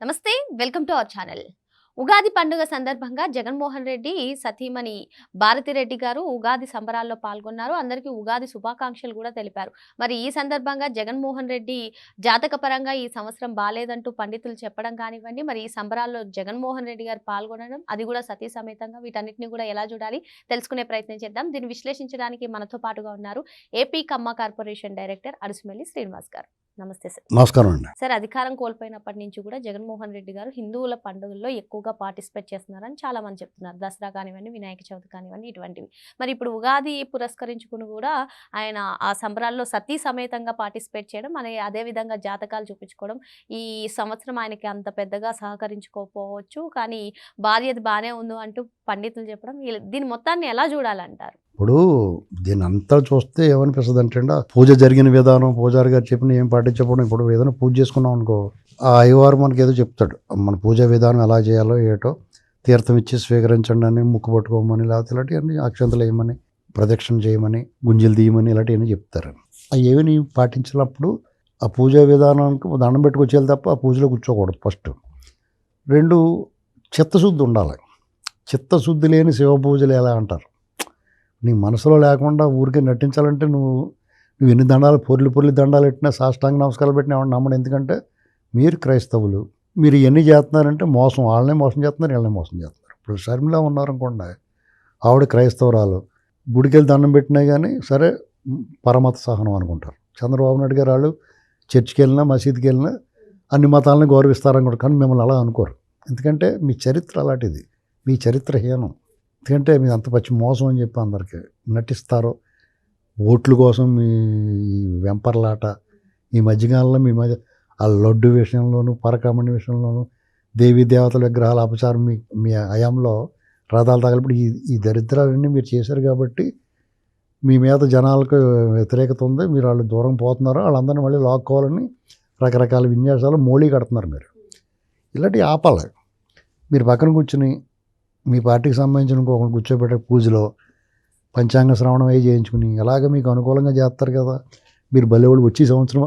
నమస్తే welcome to our channel. Ugadi పండుగ సందర్భంగా జగన్మోహన్ రెడ్డి సతీమణి భారతిరెడ్డి గారు ఉగాది సంబరాల్లో పాల్గొన్నారు. అందరికీ ఉగాది శుభాకాంక్షలు కూడా తెలిపారు. మరి ఈ సందర్భంగా జగన్మోహన్ రెడ్డి జాతకపరంగా ఈ సంవత్సరం బాలేదంటూ పండితులు చెప్పడం కానివ్వండి, మరి ఈ సంబరాల్లో జగన్మోహన్ రెడ్డి గారు పాల్గొనడం, అది కూడా సతీ సమేతంగా, వీటన్నిటిని కూడా ఎలా చూడాలి తెలుసుకునే ప్రయత్నం చేద్దాం. దీన్ని విశ్లేషించడానికి మనతో పాటుగా ఉన్నారు ఏపీ కమ్మ కార్పొరేషన్ డైరెక్టర్ అడుసుమెల్లి శ్రీనివాస్ గారు. నమస్తే సార్. నమస్కారం అండి. సార్, అధికారం కోల్పోయినప్పటి నుంచి కూడా జగన్మోహన్ రెడ్డి గారు హిందువుల పండుగల్లో ఎక్కువగా పార్టిసిపేట్ చేస్తున్నారని చాలా మంది చెప్తున్నారు. దసరా కానివ్వండి, వినాయక చవితి కానివ్వండి, ఇటువంటివి. మరి ఇప్పుడు ఉగాది పురస్కరించుకుని కూడా ఆయన ఆ సంబరాల్లో సతీ సమేతంగా పార్టిసిపేట్ చేయడం, అదే విధంగా జాతకాలు చూపించుకోవడం, ఈ సంవత్సరం ఆయనకి అంత పెద్దగా సహకరించుకోకపోవచ్చు, కానీ భార్యది బాగానే ఉంది అంటూ పండితులు చెప్పడం, దీని మొత్తాన్ని ఎలా చూడాలంటారు? ఇప్పుడు దీని అంతా చూస్తే ఏమనిపిస్తుంది అంటే పూజ జరిగిన విధానం, పూజారి గారు చెప్పిన ఏం పాటించకపోవడం. ఇప్పుడు ఏదైనా పూజ చేసుకున్నాం అనుకో, ఆ అయ్యవారు మనకి ఏదో చెప్తాడు, మన పూజా విధానం ఎలా చేయాలో ఏటో, తీర్థం ఇచ్చి స్వీకరించండి అని, ముక్కు పట్టుకోమని, లేకపోతే ఇలాంటివన్నీ అక్షంతలు వేయమని, ప్రదక్షిణ చేయమని, గుంజలు తీయమని, ఇలాంటివన్నీ చెప్తారు. అవి ఏమని పాటించినప్పుడు ఆ పూజా విధానానికి దండం పెట్టుకొచ్చేయాలి తప్ప ఆ పూజలో కూర్చోకూడదు. ఫస్ట్. రెండు, చిత్తశుద్ధి ఉండాలి. చిత్తశుద్ధి లేని శివ పూజలు ఎలా అంటారు. నీ మనసులో లేకుండా ఊరికే నటించాలంటే నువ్వు ఎన్ని దండాలు, పొర్లి దండాలు పెట్టినా, సాష్టాంగ నమస్కారాలు పెట్టినా ఎవరు నమ్మడం. ఎందుకంటే మీరు క్రైస్తవులు, మీరు ఎన్ని చేస్తున్నారంటే మోసం, వాళ్ళనే మోసం చేస్తున్నారు, వీళ్ళనే మోసం చేస్తున్నారు. ఇప్పుడు షర్మిల ఉన్నారనుకోండి, ఆవిడ క్రైస్తవురాలు, గుడికి వెళ్ళి దండం పెట్టినా కానీ సరే పరమత సహనం అనుకుంటారు. చంద్రబాబు నాయుడు గారు వాళ్ళు చర్చికి వెళ్ళినా, మసీద్కి వెళ్ళినా అన్ని మతాలను గౌరవిస్తారనుకుంటారు. కానీ మిమ్మల్ని అలా అనుకోరు. ఎందుకంటే మీ చరిత్ర అలాంటిది, మీ చరిత్ర హీనం. ఎందుకంటే మీరు అంత పచ్చి మోసం అని చెప్పి అందరికీ నటిస్తారు. ఓట్ల కోసం మీ వెంపర్లాట, ఈ మధ్యకాలంలో మీ మధ్య ఆ లడ్డు విషయంలోనూ, పరకామణి విషయంలోనూ, దేవీ దేవతల విగ్రహాల అపచారం మీ హయాంలో రథాలు తగలబడి ఈ దరిద్రాలన్నీ మీరు చేశారు. కాబట్టి మీ మీద జనాలకు వ్యతిరేకత ఉంది. మీరు వాళ్ళు దూరం పోతున్నారు, వాళ్ళందరినీ మళ్ళీ లాక్కోవాలని రకరకాల విన్యాసాలు మోళీ కడుతున్నారు. మీరు ఇలాంటివి ఆపాలి. మీరు పక్కన కూర్చుని మీ పార్టీకి సంబంధించిన ఇంకొకరు కూర్చోబెట్టే పూజలో పంచాంగ శ్రవణం అవి చేయించుకుని అలాగే మీకు అనుకూలంగా చేస్తారు కదా. మీరు భలేవాళ్ళు వచ్చే సంవత్సరం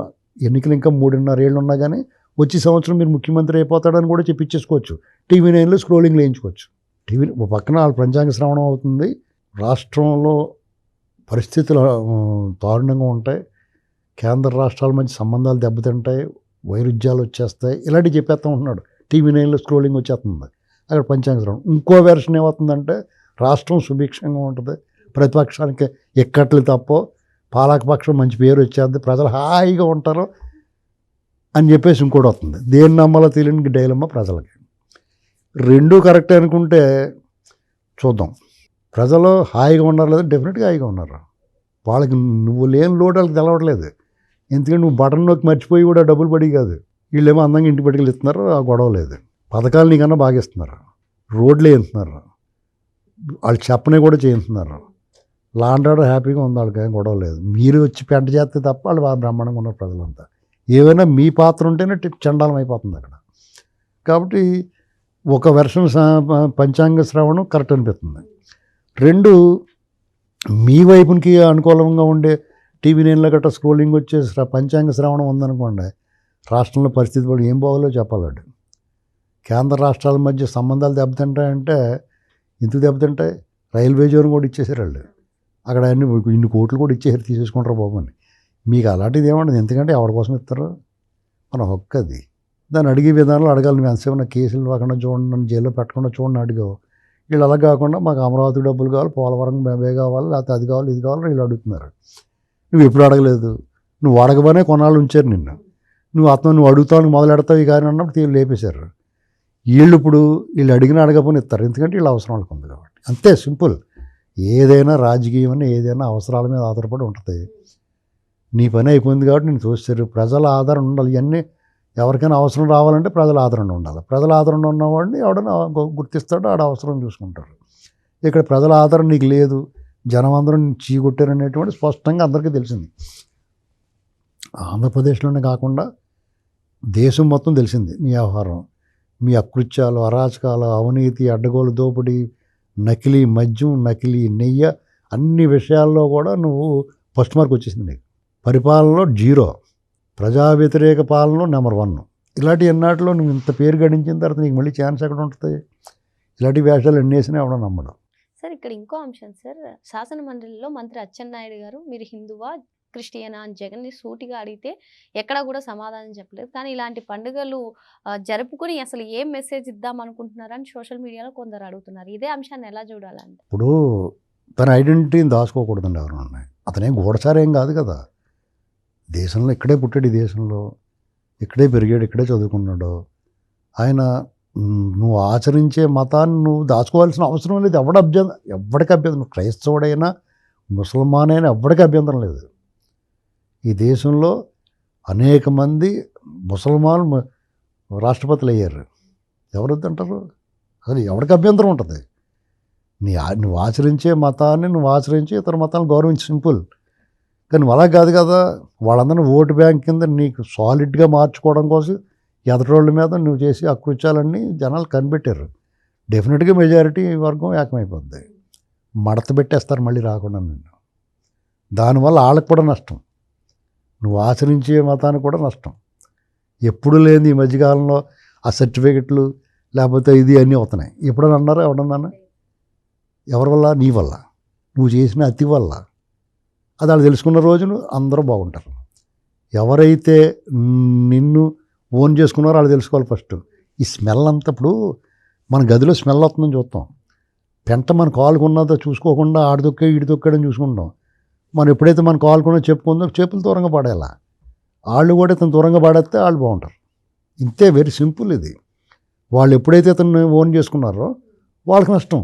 ఎన్నికలు ఇంకా 3.5 ఏళ్ళు ఉన్నా కానీ వచ్చే సంవత్సరం మీరు ముఖ్యమంత్రి అయిపోతాడని కూడా చెప్పించేసుకోవచ్చు. టీవీ 9లో స్క్రోలింగ్లు వేయించుకోవచ్చు. టీవీ పక్కన వాళ్ళ పంచాంగ శ్రవణం అవుతుంది. రాష్ట్రంలో పరిస్థితులు దారుణంగా ఉంటాయి. కేంద్ర రాష్ట్రాల మధ్య సంబంధాలు దెబ్బతింటాయి, వైరుధ్యాలు వచ్చేస్తాయి, ఇలాంటివి చెప్పేస్తూ ఉంటున్నాడు. టీవీ 9లో స్క్రోలింగ్ వచ్చేస్తుంది. అక్కడ పంచాంగ శ్రవణం. ఇంకో వెర్షన్ ఏమవుతుందంటే రాష్ట్రం సుభిక్షంగా ఉంటుంది, ప్రతిపక్షానికి ఎక్కట్లు తప్పో, పాలకపక్షం మంచి పేరు వచ్చేది, ప్రజలు హాయిగా ఉంటారు అని చెప్పేసి ఇంకోటి వస్తుంది. దేన్ని నమ్మాలో తెలియని డైలమ్మ ప్రజలకి. రెండూ కరెక్టే అనుకుంటే చూద్దాం. ప్రజలు హాయిగా ఉన్నారు లేదా? డెఫినెట్గా హాయిగా ఉన్నారు. వాళ్ళకి నువ్వు లేని లోటు వాళ్ళకి తెలవట్లేదు. ఎందుకంటే నువ్వు బటన్ నొక్కి మర్చిపోయి కూడా డబ్బులు పడి కాదు, వీళ్ళేమో అందంగా ఇంటి పట్టుకెళ్ళి ఇస్తున్నారు, ఆ గొడవ లేదు. పథకాలు నీకన్నా బాగా ఇస్తున్నారు, రోడ్లు వేస్తున్నారు, వాళ్ళు చెప్పనే కూడా చేయిస్తున్నారు. లాండ్ ఆర్డర్ హ్యాపీగా ఉంది, వాళ్ళకి ఏం గొడవ లేదు. మీరు వచ్చి పెంట చేస్తే తప్ప వాళ్ళు బాగా బ్రహ్మాండంగా ఉన్నారు ప్రజలంతా. ఏవైనా మీ పాత్ర ఉంటేనే చండాలం అయిపోతుంది అక్కడ. కాబట్టి ఒక వెర్షన్ పంచాంగ శ్రవణం కరెక్ట్ అనిపిస్తుంది. రెండు, మీ వైపునికి అనుకూలంగా ఉండే టీవీ 9లో గట్రా స్క్రోలింగ్ వచ్చేసి పంచాంగ శ్రవణం ఉందనుకోండి, రాష్ట్రంలో పరిస్థితి కూడా ఏం బాగోలో చెప్పాలండి. కేంద్ర రాష్ట్రాల మధ్య సంబంధాలు దెబ్బతింటాయంటే ఎందుకు దెబ్బతింటాయి? రైల్వే జోన్ కూడా ఇచ్చేసారు వాళ్ళు. అక్కడ ఇన్ని కోట్లు కూడా ఇచ్చేసారు, తీసేసుకుంటారు బాబు అని. మీకు అలాంటిది ఏమంటుంది. ఎందుకంటే ఎవరి కోసం ఇస్తారు? మన హక్కు అది. దాన్ని అడిగే విధానంలో అడగాలి. మేము ఎంతసేపు కేసులు కాకుండా చూడండి, నన్ను జైల్లో పెట్టకుండా చూడండి అడిగావు. వీళ్ళు అలా కాకుండా మాకు అమరావతి డబ్బులు కావాలి, పోలవరం బే కావాలి, లేకపోతే అది కావాలి, ఇది కావాలి, వీళ్ళు అడుగుతున్నారు. నువ్వు ఎప్పుడు అడగలేదు. నువ్వు అడగబోనే కొన్నాళ్ళు ఉంచారు నిన్ను. నువ్వు అడుగుతావు, మొదలెడతావు కానీ అన్నప్పుడు లేపేశారు. వీళ్ళు అడిగినా అడగపోయినా ఇస్తారు. ఎందుకంటే వీళ్ళ అవసరం వాళ్ళకి ఉంది కాబట్టి. అంతే సింపుల్. ఏదైనా రాజకీయం అని ఏదైనా అవసరాల మీద ఆధారపడి ఉంటుంది. నీ పని అయిపోయింది కాబట్టి నేను చూస్తారు. ప్రజల ఆదరణ ఉండాలి. ఇవన్నీ ఎవరికైనా అవసరం రావాలంటే ప్రజల ఆదరణ ఉండాలి. ప్రజల ఆదరణ ఉన్నవాడిని ఎవడైనా గుర్తిస్తాడో ఆడ అవసరం చూసుకుంటారు. ఇక్కడ ప్రజల ఆదరణ నీకు లేదు, జనం అందరం చీకొట్టారనేటువంటి స్పష్టంగా అందరికీ తెలిసింది. ఆంధ్రప్రదేశ్లోనే కాకుండా దేశం మొత్తం తెలిసింది నీ వ్యవహారం, మీ అకృత్యాలు, అరాచకాలు, అవినీతి, అడ్డగోలు దోపిడీ, నకిలీ మద్యం, నకిలీ నెయ్యి, అన్ని విషయాల్లో కూడా నువ్వు ఫస్ట్ మార్క్ వచ్చేసింది నీకు. పరిపాలనలో 0, ప్రజా వ్యతిరేక పాలనలో నెంబర్ 1. ఇలాంటి ఎన్నాటిలో నువ్వు ఇంత పేరు గడించిన తర్వాత నీకు మళ్ళీ ఛాన్స్ ఎక్కడ ఉంటుంది? ఇలాంటి వేషాలు ఎన్ని వేసినా ఎవడో నమ్మడం. సార్ ఇక్కడ ఇంకో అంశం సార్, శాసన మండలిలో మంత్రి అచ్చెన్నాయుడు గారు మీరు హిందువా క్రిస్టియనా అని జగన్ని సూటిగా అడిగితే ఎక్కడా కూడా సమాధానం చెప్పలేదు. కానీ ఇలాంటి పండుగలు జరుపుకుని అసలు ఏం మెసేజ్ ఇద్దాం అనుకుంటున్నారని సోషల్ మీడియాలో కొందరు అడుగుతున్నారు. ఇదే అంశాన్ని ఎలా చూడాలంటే? ఇప్పుడు తన ఐడెంటిటీని దాచుకోకూడదండి ఎవరన్నా. అతనేం గూఢచారేం కాదు కదా. దేశంలో ఇక్కడే పుట్టాడు, ఈ దేశంలో ఇక్కడే పెరిగాడు, ఇక్కడే చదువుకున్నాడు. ఆయన నువ్వు ఆచరించే మతాన్ని నువ్వు దాచుకోవాల్సిన అవసరం లేదు. ఎవడికి అభ్యంతరం, నువ్వు క్రైస్తవుడైనా ముసల్మాన్ అయినా ఎవడికి అభ్యంతరం లేదు. ఈ దేశంలో అనేక మంది ముసల్మాన్ రాష్ట్రపతులు అయ్యారు. ఎవరొద్దంటారు? అసలు ఎవరికి అభ్యంతరం ఉంటుంది? నువ్వు ఆచరించే మతాన్ని నువ్వు ఆచరించి ఇతర మతాలను గౌరవించి, సింపుల్. కానీ నువ్వు అలా కాదు కదా. వాళ్ళందరినీ ఓటు బ్యాంక్ కింద నీకు సాలిడ్గా మార్చుకోవడం కోసం ఎదరోళ్ళ మీద నువ్వు చేసి అకృత్యాలన్నీ జనాలు కనిపెట్టారు. డెఫినెట్గా మెజారిటీ వర్గం ఏకమైపోద్ది. మడత పెట్టేస్తారు మళ్ళీ రాకుండా నిన్ను. దానివల్ల వాళ్ళకి కూడా నష్టం, నువ్వు ఆచరించే మతానికి కూడా నష్టం. ఎప్పుడు లేని ఈ మధ్యకాలంలో ఆ సర్టిఫికెట్లు లేకపోతే ఇది అన్నీ అవుతున్నాయి. ఎప్పుడన్నా అన్నారా? ఎవడన్నా? ఎవరి వల్ల? నీ వల్ల, నువ్వు చేసిన అతి వల్ల. అది వాళ్ళు తెలుసుకున్న రోజును అందరూ బాగుంటారు. ఎవరైతే నిన్ను ఓన్ చేసుకున్నారో వాళ్ళు తెలుసుకోవాలి ఫస్ట్. ఈ స్మెల్ అంతా ఇప్పుడు మన గదిలో స్మెల్ వస్తుందని చూస్తాం. పెంట మన కాలుకున్నదో చూసుకోకుండా ఆడిదొక్కే ఈడి తొక్కాడని చూసుకుంటాం. మనం ఎప్పుడైతే మన కాలుకున్నా చెప్పుకుందో చెప్పులు దూరంగా పడేలా. వాళ్ళు కూడా ఇతను దూరంగా పడేస్తే వాళ్ళు బాగుంటారు. ఇంతే, వెరీ సింపుల్ ఇది. వాళ్ళు ఎప్పుడైతే ఇతను ఓన్ చేసుకున్నారో వాళ్ళకి నష్టం.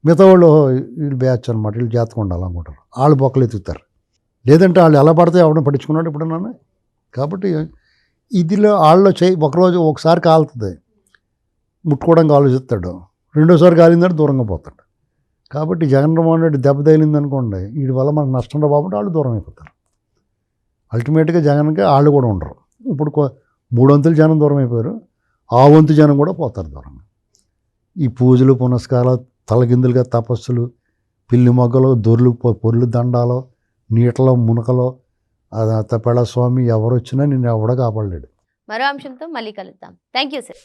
మిగతా వాళ్ళు వీళ్ళు బ్యాచ్ అనమాట, వీళ్ళు జాతకం ఉండాలనుకుంటారు, వాళ్ళు బొక్కలు ఎత్తుతారు. లేదంటే వాళ్ళు ఎలా పడితే ఎవడన్నా పట్టించుకున్నాడు ఎప్పుడన్నా. కాబట్టి ఇదిలో వాళ్ళలో ఒకరోజు ఒకసారి కాలుతుంది, ముట్టుకోవడానికి ఆలోచిస్తాడు. రెండోసారి కాలిందంటే దూరంగా పోతాడు. కాబట్టి జగన్మోహన్ రెడ్డి దెబ్బ తగిలింది అనుకోండి, వీడి వల్ల మనకు నష్టం రా బాబు, వాళ్ళు దూరం అయిపోతారు. అల్టిమేట్గా జగన్కి వాళ్ళు కూడా ఉండరు. ఇప్పుడు 3 వంతులు జనం దూరం అయిపోయారు, ఆ వంతు జనం కూడా పోతారు దూరంగా. ఈ పూజలు పునస్కారాలు, తలకిందులుగా తపస్సులు, పిల్లి మొగ్గలు, దొర్లు పొర్లు దండాలు, నీటలో మునకలో తప్పెళ స్వామి ఎవరు వచ్చినా నిన్ను ఎవడో కాపాడలేడు. మరో అంశంతో మళ్ళీ కలుద్దాం. Thank you sir.